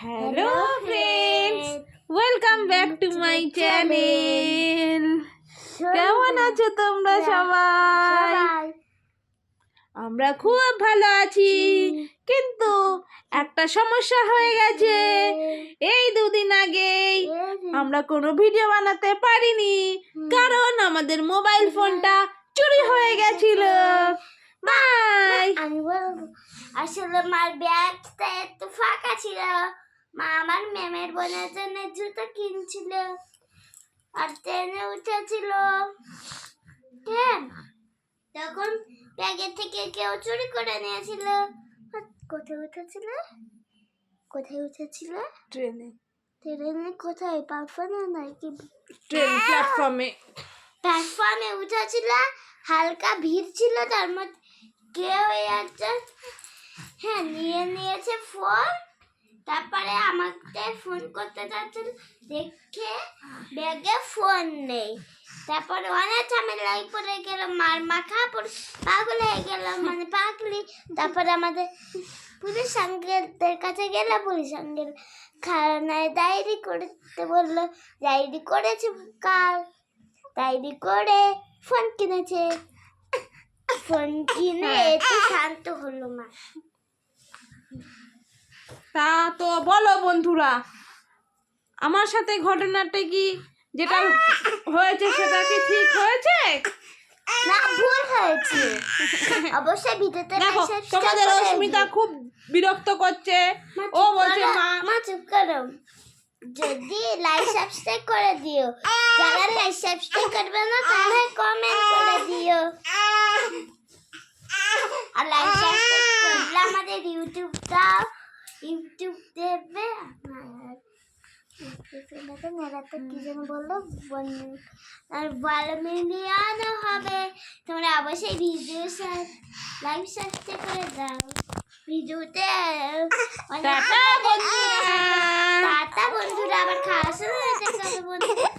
Hello friends, welcome back to my channel. কেমন আছো তোমরা সবাই? আমরা খুব ভালো আছি, কিন্তু একটা সমস্যা হয়ে গেছে। এই দুদিন আগেই আমরা কোনো ভিডিও বানাতে পারিনি, কারণ আমাদের মোবাইল ফোনটা চুরি হয়ে গেছিল। তাই আমি বলবো, আসলে আমার ব্যাগটা একটু ফাঁকা ছিল। মা আমার ম্যামের বোনের জন্য জুতো কিনছিল আর ট্রেনে উঠেছিল। হ্যাঁ, তখন ব্যাগের থেকে কেউ চুরি করে নিয়েছিল। কোথায় উঠেছিল? ট্রেনে ট্রেনে কোথায়? প্ল্যাটফর্মে নাকি? ট্রেন প্ল্যাটফর্মে উঠেছিল, হালকা ভিড় ছিল, তার মধ্যে কেউ একজন নিয়ে নিয়েছে ফোন। তারপরে আমাকে ফোন করতে যাচ্ছিল, দেখে ব্যাগে ফোন নেই। তারপরে অনেক ঝামেলায় পড়ে গেল, মার মাখা পাগল হয়ে গেল, মানে পাগলি। তারপরে আমাদের পুলিশ আঙ্কেলদের কাছে গেল, পুলিশ আঙ্কেল খানায় ডায়েরি করতে বললো। ডায়েরি করেছে কাল, ডায়েরি করে ফোন কিনেছে। ফোন কিনে একটু শান্ত হলো মা। তা তো বলো বন্ধুরা, আমার সাথে ঘটনাটা কি যেটা হয়েছে সেটা কি ঠিক হয়েছে? না, ভুল হয়েছে। অবশ্যই ভিডিওতে দেখো, তোমাদের অস্মিতা খুব বিরক্ত করছে। ও বলছে মা চুপ করো। যদি লাইক সাবস্ক্রাইব করে দিও, যারা লাইক সাবস্ক্রাইব করবে না তারা কমেন্ট করে দিও। আর লাইক সাবস্ক্রাইব করলে আমাদের ইউটিউব দেবে। কি যেন বললো, আর 12 মিলিয়ন হবে। তোমরা অবশ্যই ভিডিও লাইক সাবস্ক্রাইব করে দাও। ভিডিওতে টাটা বন্ধুরা। টাটা বন্ধুরা, আবার খাওয়ার সময় দেখা হবে বন্ধুরা।